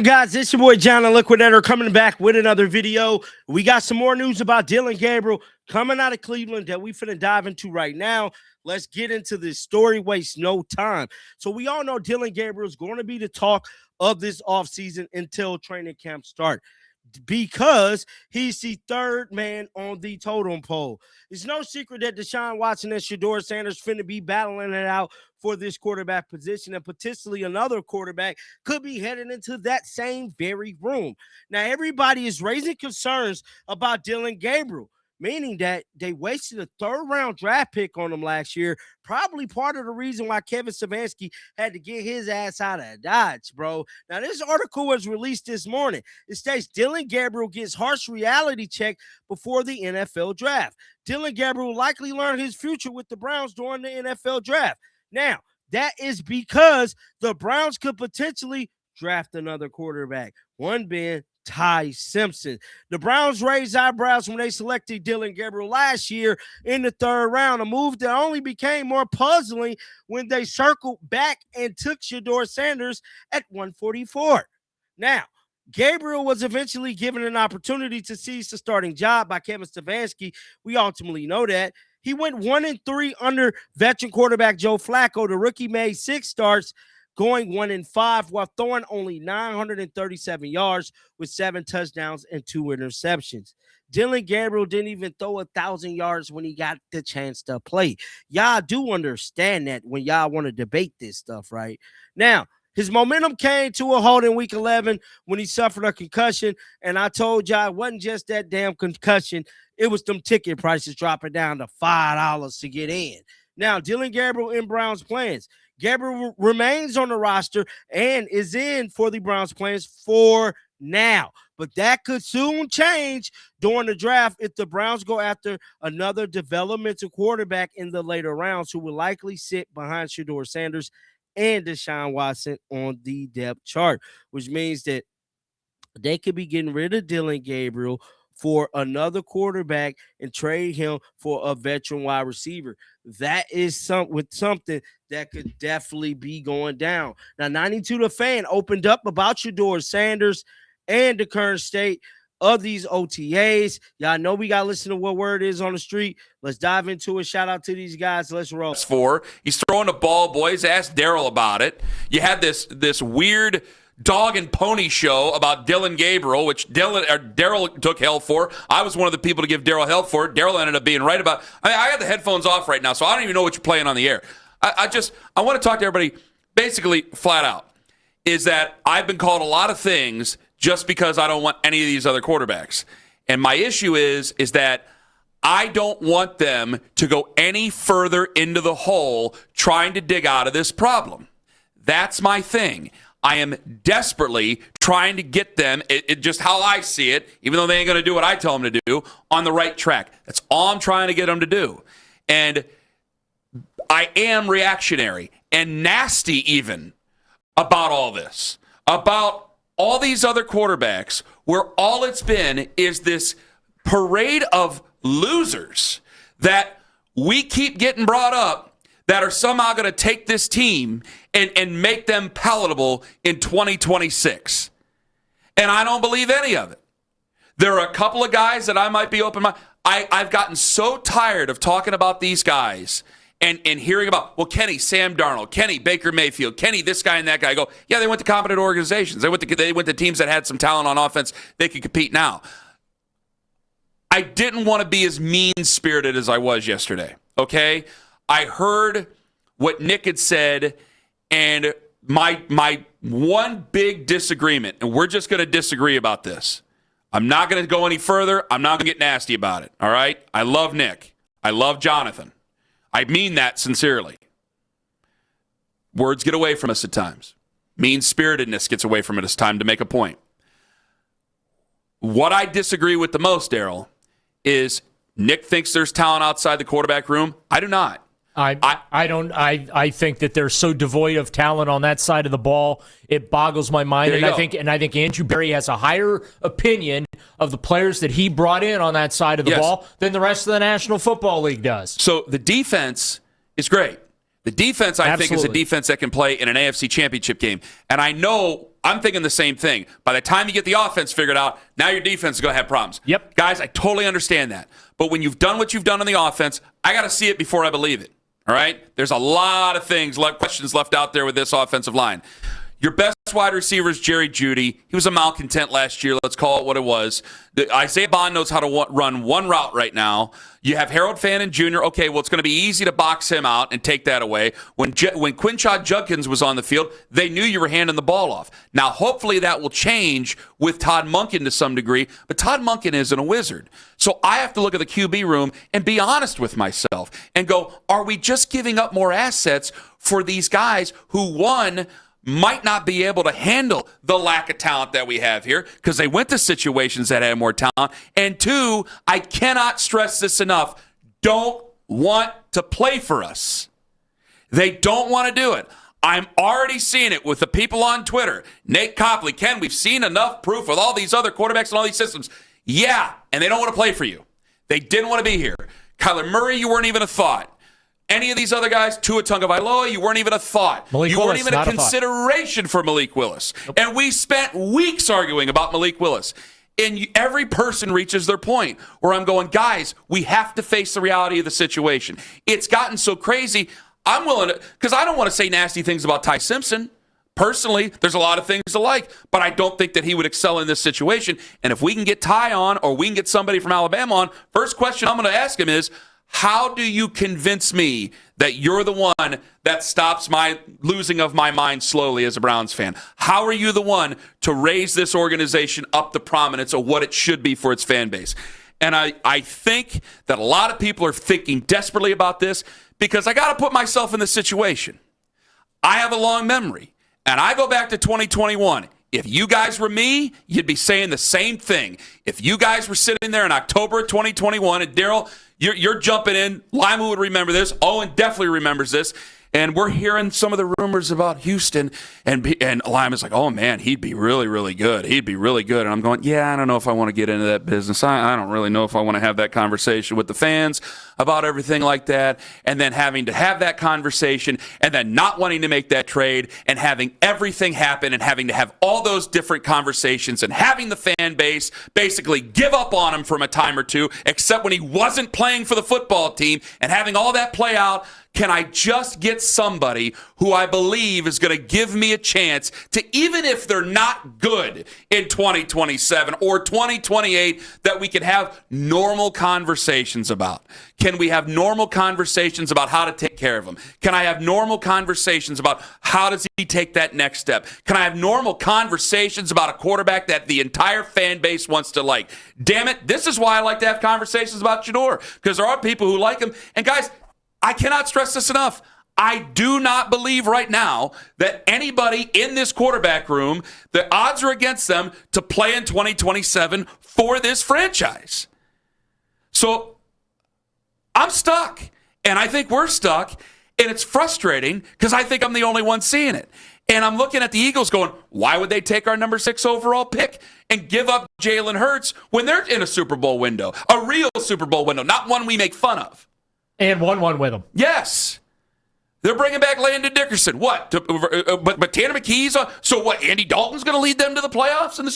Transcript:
Guys, it's your boy John the Liquidator coming back with another video. We got some more news about Dillon Gabriel coming out of Cleveland that we finna dive into right now. Let's get into this story, waste no time. So we all know Dillon Gabriel is going to be the talk of this offseason until training camp start, because he's the third man on the totem pole. It's no secret that Deshaun Watson and Shedeur Sanders finna be battling it out for this quarterback position, and potentially another quarterback could be heading into that same very room. Now, everybody is raising concerns about Dillon Gabriel, meaning that they wasted a third-round draft pick on him last year, probably part of the reason why Kevin Stefanski had to get his ass out of Dodge, bro. Now, this article was released this morning. It states Dillon Gabriel gets harsh reality check before the NFL draft. Dillon Gabriel will likely learn his future with the Browns during the NFL draft. Now, that is because the Browns could potentially draft another quarterback, one being Ty Simpson. The Browns raised eyebrows when they selected Dillon Gabriel last year in the third round, a move that only became more puzzling when they circled back and took Shedeur Sanders at 144. Now, Gabriel was eventually given an opportunity to seize the starting job by Kevin Stefanski. We ultimately know that. He went 1-3 under veteran quarterback Joe Flacco. The rookie made 6 starts, going 1-5 while throwing only 937 yards with 7 touchdowns and 2 interceptions. Dillon Gabriel didn't even throw 1,000 yards when he got the chance to play. Y'all do understand that when y'all want to debate this stuff, right? Now, his momentum came to a halt in week 11 when he suffered a concussion, and I told y'all it wasn't just that damn concussion. It was them ticket prices dropping down to $5 to get in. Now, Dillon Gabriel in Browns plans. Gabriel remains on the roster and is in for the Browns plans for now. But that could soon change during the draft if the Browns go after another developmental quarterback in the later rounds who will likely sit behind Shedeur Sanders and Deshaun Watson on the depth chart, which means that they could be getting rid of Dillon Gabriel for another quarterback and trade him for a veteran wide receiver. That is something that could definitely be going down. Now, 92 The Fan opened up about Shedeur Sanders and the current state of these OTAs. Y'all know we got to listen to what word is on the street. Let's dive into it. Shout out to these guys. Let's roll. He's throwing the ball, boys. Ask Daryl about it. You had this weird dog and pony show about Dillon Gabriel, which Daryl took hell for. I was one of the people to give Daryl hell for it. Daryl ended up being right about it. I got the headphones off right now, so I don't even know what you're playing on the air. I want to talk to everybody basically flat out, is that I've been called a lot of things just because I don't want any of these other quarterbacks. And my issue is that I don't want them to go any further into the hole trying to dig out of this problem. That's my thing. I am desperately trying to get them, just how I see it, even though they ain't going to do what I tell them to do, on the right track. That's all I'm trying to get them to do. And I am reactionary and nasty even about all this, about all these other quarterbacks where all it's been is this parade of losers that we keep getting brought up that are somehow going to take this team and make them palatable in 2026. And I don't believe any of it. There are a couple of guys that I might be open-minded. I've gotten so tired of talking about these guys and hearing about, well, Kenny, Sam Darnold, Kenny, Baker Mayfield, Kenny, this guy and that guy. I go, yeah, they went to competent organizations. They went to teams that had some talent on offense. They could compete now. I didn't want to be as mean-spirited as I was yesterday, okay? I heard what Nick had said, and my one big disagreement, and we're just going to disagree about this. I'm not going to go any further. I'm not going to get nasty about it, all right? I love Nick. I love Jonathan. I mean that sincerely. Words get away from us at times. Mean-spiritedness gets away from it. It's time to make a point. What I disagree with the most, Daryl, is Nick thinks there's talent outside the quarterback room. I do not. I think that they're so devoid of talent on that side of the ball. It boggles my mind. And I think Andrew Berry has a higher opinion of the players that he brought in on that side of the ball than the rest of the National Football League does. So the defense is great. The defense, I think, is a defense that can play in an AFC championship game. And I know I'm thinking the same thing. By the time you get the offense figured out, now your defense is going to have problems. Yep. Guys, I totally understand that. But when you've done what you've done on the offense, I got to see it before I believe it. All right? There's a lot of questions left out there with this offensive line. Your best wide receiver is Jerry Jeudy. He was a malcontent last year. Let's call it what it was. Isaiah Bond knows how to run one route right now. You have Harold Fannin Jr. Okay, well, it's going to be easy to box him out and take that away. When Quinshad Judkins was on the field, they knew you were handing the ball off. Now, hopefully that will change with Todd Monken to some degree, but Todd Monken isn't a wizard. So I have to look at the QB room and be honest with myself and go, are we just giving up more assets for these guys who, one, might not be able to handle the lack of talent that we have here because they went to situations that had more talent. And two, I cannot stress this enough, don't want to play for us. They don't want to do it. I'm already seeing it with the people on Twitter. Nate Copley, Ken, we've seen enough proof with all these other quarterbacks and all these systems. Yeah, and they don't want to play for you. They didn't want to be here. Kyler Murray, you weren't even a thought. Any of these other guys, Tua Tagovailoa, you weren't even a thought. You weren't even a consideration for Malik Willis. Nope. And we spent weeks arguing about Malik Willis. And every person reaches their point where I'm going, guys, we have to face the reality of the situation. It's gotten so crazy, I'm willing to, because I don't want to say nasty things about Ty Simpson. Personally, there's a lot of things to like, but I don't think that he would excel in this situation. And if we can get Ty on or we can get somebody from Alabama on, first question I'm going to ask him is, how do you convince me that you're the one that stops my losing of my mind slowly as a Browns fan? How are you the one to raise this organization up the prominence of what it should be for its fan base? And I think that a lot of people are thinking desperately about this because I got to put myself in this situation. I have a long memory, and I go back to 2021. If you guys were me, you'd be saying the same thing. If you guys were sitting there in October of 2021, and Daryl, you're jumping in. Lima would remember this. Owen definitely remembers this. And we're hearing some of the rumors about Houston. And Lima's like, oh, man, he'd be really, really good. He'd be really good. And I'm going, yeah, I don't know if I want to get into that business. I don't really know if I want to have that conversation with the fans about everything like that. And then having to have that conversation and then not wanting to make that trade and having everything happen and having to have all those different conversations and having the fan base basically give up on him from a time or two, except when he wasn't playing for the football team, and having all that play out. Can I just get somebody who I believe is going to give me a chance to, even if they're not good in 2027 or 2028, that we can have normal conversations about? Can we have normal conversations about how to take care of them? Can I have normal conversations about how does he take that next step? Can I have normal conversations about a quarterback that the entire fan base wants to like? Damn it, this is why I like to have conversations about Shador, because there are people who like him. And guys, I cannot stress this enough. I do not believe right now that anybody in this quarterback room, the odds are against them to play in 2027 for this franchise. So I'm stuck, and I think we're stuck, and it's frustrating because I think I'm the only one seeing it. And I'm looking at the Eagles going, why would they take our number 6 overall pick and give up Jalen Hurts when they're in a Super Bowl window, a real Super Bowl window, not one we make fun of? And 1-1 with them. Yes. They're bringing back Landon Dickerson. What? But Tanner McKee's on. So what, Andy Dalton's going to lead them to the playoffs in the